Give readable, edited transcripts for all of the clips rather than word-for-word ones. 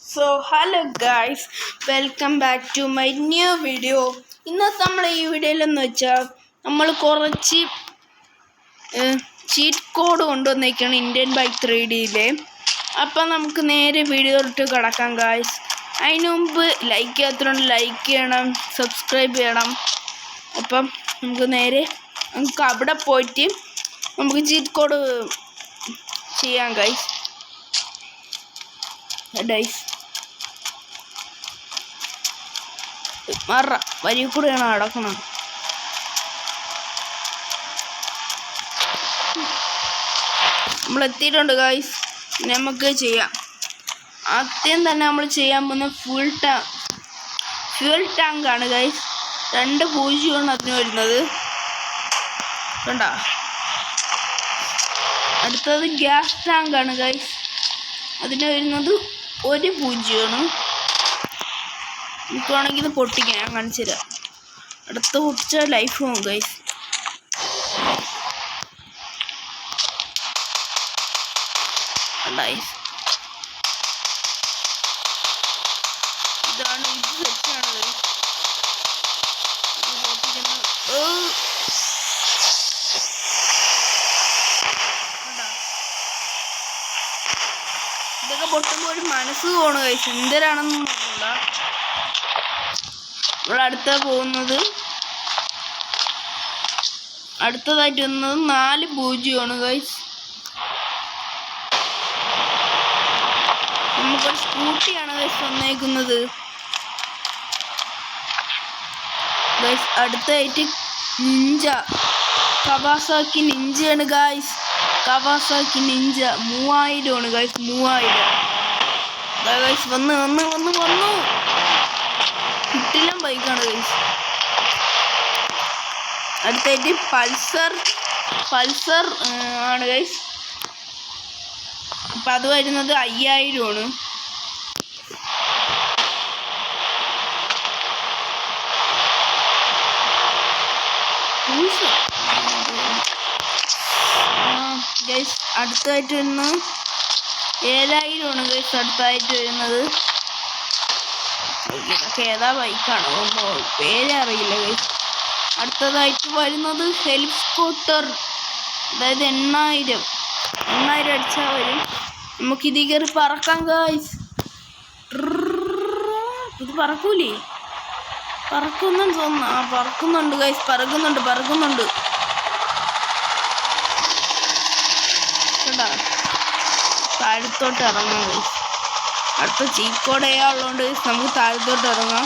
Hello guys, welcome back to my new video. ഇന്നത്തെ നമ്മൾ ഈ വീഡിയോയിലെന്ന് വെച്ചാൽ നമ്മൾ കുറച്ച് ചീറ്റ് കോഡ് കൊണ്ടുവന്നേക്കാണ് ഇന്ത്യൻ ബൈക്ക് 3Dയിലെ. അപ്പം നമുക്ക് നേരെ വീഡിയോയിലോട്ട് കിടക്കാം ഗായ്സ്. അതിന് മുമ്പ് ലൈക്ക് ചെയ്യാത്തതുകൊണ്ട് ലൈക്ക് ചെയ്യണം, സബ്സ്ക്രൈബ് ചെയ്യണം. അപ്പം നമുക്ക് അവിടെ പോയിട്ട് നമുക്ക് ചീറ്റ് കോഡ് ചെയ്യാം ഗായ്സ്. വരി കൂടെയാണ് നടക്കണം. നമ്മൾ എത്തിയിട്ടുണ്ട് ഗായ്സ്. നമുക്ക് ചെയ്യാം. ആദ്യം തന്നെ നമ്മൾ ചെയ്യാൻ പോകുന്ന ഫ്യൂൽ ടാങ്ക് ആണ് ഗായ്സ്. 2 പൂജ്യമാണ് അതിന് വരുന്നത്. കണ്ടോ? അടുത്തത് ഗ്യാസ് ടാങ്ക് ആണ് ഗായ്സ്. അതിന് വരുന്നത് 1 പൂജ്യമാണ്. നമുക്ക് വേണമെങ്കിൽ ഇത് പൊട്ടിക്കാം, ഞാൻ കാണിച്ചു തരാം. അടുത്ത പൊട്ടിച്ച ലൈഫ് പോകും ഗൈസ്. ഇതാണ്, ഇത് സെറ്റാണ് ഗൈസ്. ഇതൊക്കെ പൊട്ടുമ്പോൾ ഒരു മനസ്സ് പോകണം ഗൈസ്. എന്തരാണെന്ന് നോക്കണ്ട. ഇവിടെ അടുത്തതായിട്ട് വന്നത് 4 പൂജ്യമാണ് ഗൈസ്. നമുക്കൊരു സ്കൂട്ടിയാണ് ഗൈസ് വന്നേക്കുന്നത് ഗൈസ്. അടുത്തതായിട്ട് കവാസാക്കി നിഞ്ചയാണ് ഗൈസ്. കവാസാക്കി നിഞ്ച 3000 ആണ് ഗൈസ്. 3000 ഗൈസ്. വന്നു കിട്ടിലും ബൈക്കാണ് ഗൈസ്. അടുത്തായിട്ട് പൾസർ ആണ് ഗൈസ്. അപ്പം അത് വരുന്നത് 5000 ആണ്. ഗൈസ് അടുത്തായിട്ട് വരുന്നത് 7000 ആണ് ഗൈസ്. അടുത്തായിട്ട് വരുന്നത് ഇതൊക്കെ ഏതാ ബൈക്കാണ്, പേര് അറിയില്ല ഗൈസ്. അടുത്തതായിട്ട് വരുന്നത് ഹെലികോപ്റ്റർ, അതായത് 8000 അടിച്ചാൽ വരും. നമുക്കിത് കയറി പറക്കാം ഗൈസ്. ഇത് പറക്കൂലേ? പറക്കുന്നെന്ന് തോന്നുന്നു. പറക്കുന്നുണ്ട് ഗൈസ്. പറക്കുന്നുണ്ട്. കേട്ടാ, താഴത്തോട്ട് ഇറങ്ങാം ഗൈസ്. അടുത്ത ചീക്കോടെ ഉള്ളതുകൊണ്ട് നമുക്ക് താഴത്തോട്ട് ഇറങ്ങാം.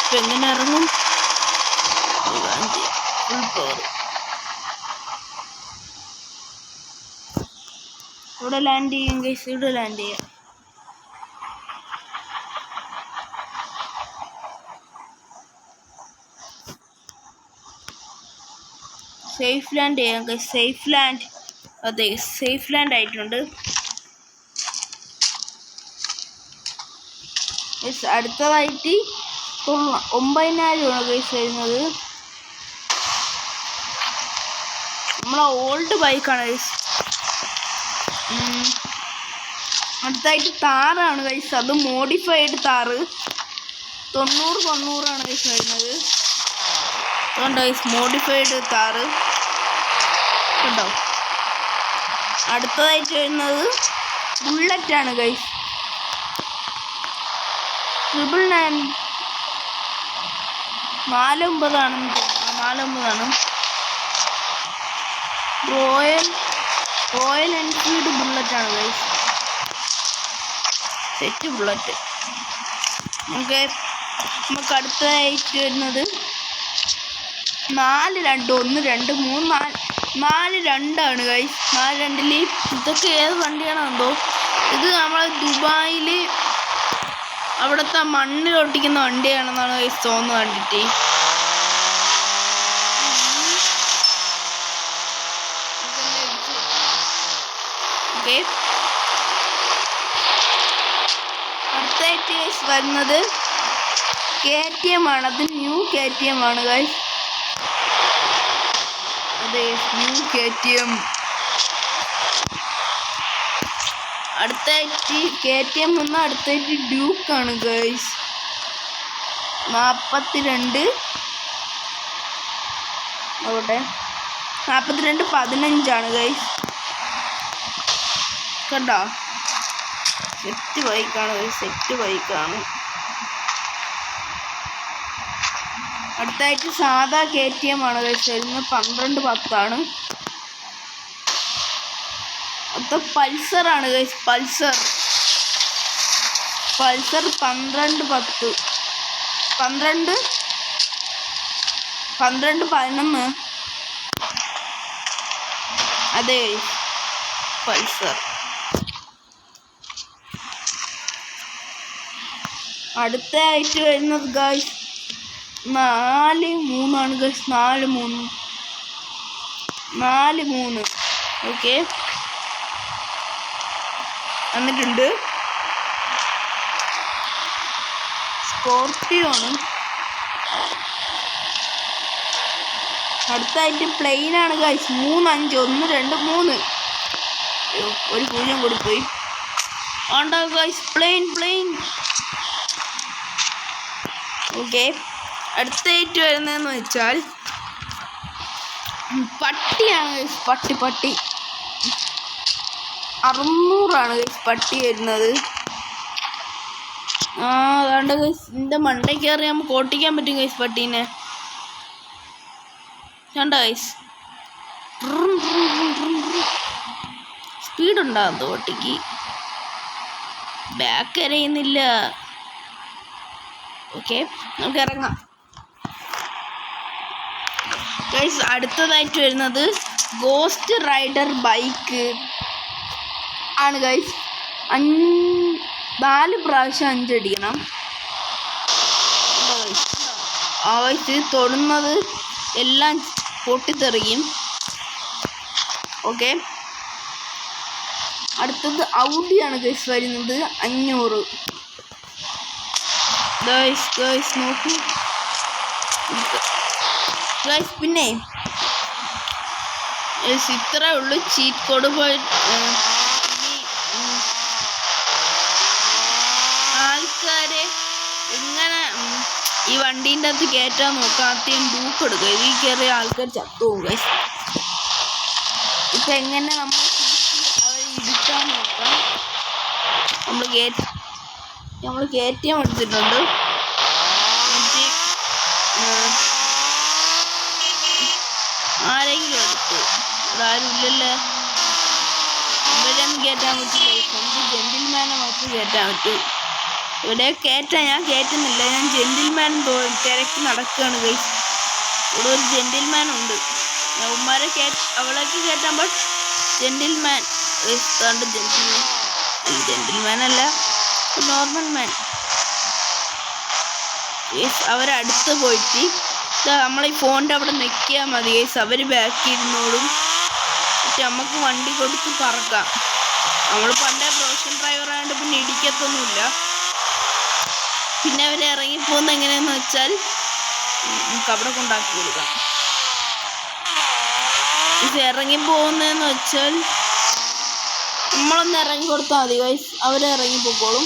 ഇപ്പം എങ്ങനെ ഇറങ്ങും? Full power. ഇവിടെ ലാൻഡ് ചെയ്യും ഗൈസ്. ഇവിടെ ലാൻഡ് ചെയ്യാം. സേഫ് ലാൻഡ് ചെയ്യാം ഗൈസ്. Safe land. അതെ, സേഫ് ലാൻഡ് ആയിട്ടുണ്ട്. അടുത്തതായിട്ട് 9000 ആണ് ഗൈസ് വരുന്നത്. നമ്മളെ ഓൾഡ് ബൈക്കാണ് ഗൈസ്. അടുത്തായിട്ട് താറാണ് ഗൈസ്. അത് മോഡിഫൈഡ് താറ് 90 ആണ് ഗൈസ് വരുന്നത്. അതുകൊണ്ട് ഗൈസ് മോഡിഫൈഡ് താറ് കേട്ടോ. അടുത്തതായിട്ട് വരുന്നത് ബുള്ളറ്റാണ് ഗൈസ്. 999 49ആണെന്ന് തോന്നുന്നു. 49ആണ്. റോയൽ എൻഫീൽഡ് ബുള്ളറ്റാണ് ഗൈസ്. Set bullet. നമുക്ക് അടുത്തതായിട്ട് വരുന്നത് 4 2 1 2 3 4 2 ഗൈസ്. 4 ഇതൊക്കെ ഏത് വണ്ടിയാണോ എന്തോ. ഇത് നമ്മളെ ദുബായിൽ അവിടുത്തെ മണ്ണിലൊട്ടിക്കുന്ന വണ്ടിയാണെന്നാണ് ഗൈസ് തോന്നുന്നത് കണ്ടിട്ട്. ഓക്കെ, അടുത്തായിട്ട് ഗൈസ് വരുന്നത് KTM ആണ്. അത് ന്യൂ KTM ആണ് ഗൈസ്. അതെ, ന്യൂ KTM. അടുത്തായിട്ട് KTM വന്ന അടുത്തായിട്ട് ഡ്യൂക്കാണ് ഗൈസ്. 42 അവിടെ 42-15 ഗൈസ്. കണ്ടോ, സെറ്റ് ബൈക്കാണ് ഗൈസ്, സെറ്റ് ബൈക്കാണ്. അടുത്തായിട്ട് സാധാ KTM ആണ് ഗൈസ് വരുന്നത്. 12-10. അടുത്ത പൾസറാണ് ഗൈസ്, പൾസർ 12-10 12-11 അതെ പൾസർ. അടുത്തായിട്ട് വരുന്നത് ഗൈസ് 4-3 ഗൈസ്. 4-3 ഓക്കെ വന്നിട്ടുണ്ട്. സ്കോർപ്പിയോ ആണ്. അടുത്തായിട്ട് പ്ലെയിൻ ആണ് ഗൈസ്. 3-5 1 2 3 ഒരു 0 കൂടി പോയി. ആണ്ടാ ഗൈസ് പ്ലെയിൻ ഓക്കെ. അടുത്തായിട്ട് വരുന്നതെന്ന് വെച്ചാൽ പട്ടിയാണ് ഗൈസ്. പട്ടി 600 ഗൈസ് പട്ടി വരുന്നത്. അതുകൊണ്ട് ഗൈസ് ഇതിൻ്റെ മണ്ടയ്ക്ക് കയറി നമുക്ക് ഓട്ടിക്കാൻ പറ്റും ഗൈസ് പട്ടീനെ. കണ്ട ഗൈസ് സ്പീഡുണ്ടാകും ഓട്ടിക്ക്. ബാക്ക് എറിയുന്നില്ല. ഓക്കെ നമുക്ക് ഇറങ്ങാം ഗൈസ്. അടുത്തതായിട്ട് വരുന്നത് ഗോസ്റ്റ് റൈഡർ ബൈക്ക് ആണ് ഗൈസ്. 4 പ്രാവശ്യം 5 അടിക്കണം. ഗൈസ് തൊടുന്നത് എല്ലാം പൊട്ടിത്തെറിയും. ഓക്കെ. അടുത്തത് ഔഡിയാണ് ഗൈസ് വരുന്നത്. 500 ഗൈസ് നോക്കൂ ഗൈസ്. പിന്നെ ഇത്രേ ഉള്ളൂ. ചീറ്റ് കോഡ് പോയി ആൾക്കാരെ ഇങ്ങനെ ഈ വണ്ടീൻ്റെ അകത്ത് കയറ്റാൻ നോക്കാം. ആദ്യം ഡൂക്ക് എടുക്കുക. ഇതിൽ കയറിയ ആൾക്കാർ ചത്തുപോകും ഗൈസ്. ഇപ്പം എങ്ങനെ നമ്മൾ അവരെ ഇടിക്കാൻ നോക്കാം. നമ്മൾ KTM എടുത്തിട്ടുണ്ട്. ആരെങ്കിലും എടുത്ത് അതാരും ഇല്ലല്ലേ. ഇവരൊന്നും കയറ്റാൻ പറ്റില്ല. നമുക്ക് ജെന്റിൽമാനെ മാത്രം കയറ്റാൻ പറ്റും. ഇവിടെ ഞാൻ കയറ്റുന്നില്ല. ഞാൻ ജെന്റിൽമാൻ തിരക്കി നടക്കുകയാണ് ഗൈസ്. ഇവിടെ ഒരു ജെന്റിൽമാൻ ഉണ്ട്. അവളേക്ക് കയറ്റാൻ ജെന്റിൽമാൻ ജെന്റിൽമാൻ അല്ല, നോർമൽ മാൻ. അവരടുത്ത് പോയിട്ട് നമ്മളീ ഫോണിൻ്റെ അവിടെ നിൽക്കിയാൽ മതി ഗൈസ്. അവർ ബാക്കിൽ ഇരുന്നോടും. എന്നിട്ട് നമുക്ക് വണ്ടി കൊടുത്ത് പറക്കാം. നമ്മൾ പണ്ടേ പ്രൊഫഷണൽ ഡ്രൈവർ ആയതുകൊണ്ട് പിന്നെ ഇടിക്കത്തൊന്നുമില്ല. പിന്നെ അവർ ഇറങ്ങിപ്പോകുന്നത് എങ്ങനെയാണെന്ന് വെച്ചാൽ നമുക്ക് അവിടെ കൊണ്ടാക്കി കൊടുക്കാം. ഇത് ഇറങ്ങിപ്പോകുന്നതെന്ന് വെച്ചാൽ നമ്മളൊന്ന് ഇറങ്ങി കൊടുത്താൽ മതി ഗൈസ്. അവരെ ഇറങ്ങിപ്പോക്കോളും.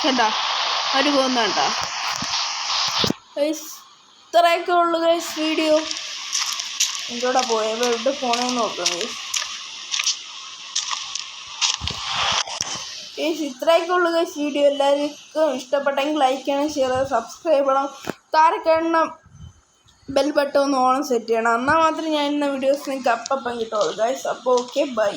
കേട്ടാ അവർ പോകുന്ന കേട്ടാ ഗൈസ്. ഇത്രയൊക്കെ ഉള്ളു ഗൈസ് വീഡിയോ. എന്തോടെ പോയപ്പോൾ എവിടെ പോണേന്ന് നോക്കാം ഗൈസ്. ഇത്രയൊക്കെ ഉള്ളു ഗൈസ് വീഡിയോ. എല്ലാവർക്കും ഇഷ്ടപ്പെട്ടെങ്കിൽ ലൈക്ക് ചെയ്യണം, ഷെയർ ചെയ്യണം, സബ്സ്ക്രൈബ് ചെയ്യണം. താഴെ കാണുന്ന ബെൽ ബട്ടൺ ഒന്ന് ഓൺ സെറ്റ് ചെയ്യണം. എന്നാൽ മാത്രമേ ഞാൻ ഇന്ന വീഡിയോസ് നിങ്ങൾക്ക് അപ്പം കിട്ടുള്ളൂ ഗൈസ്. അപ്പോൾ ഓക്കെ ബൈ.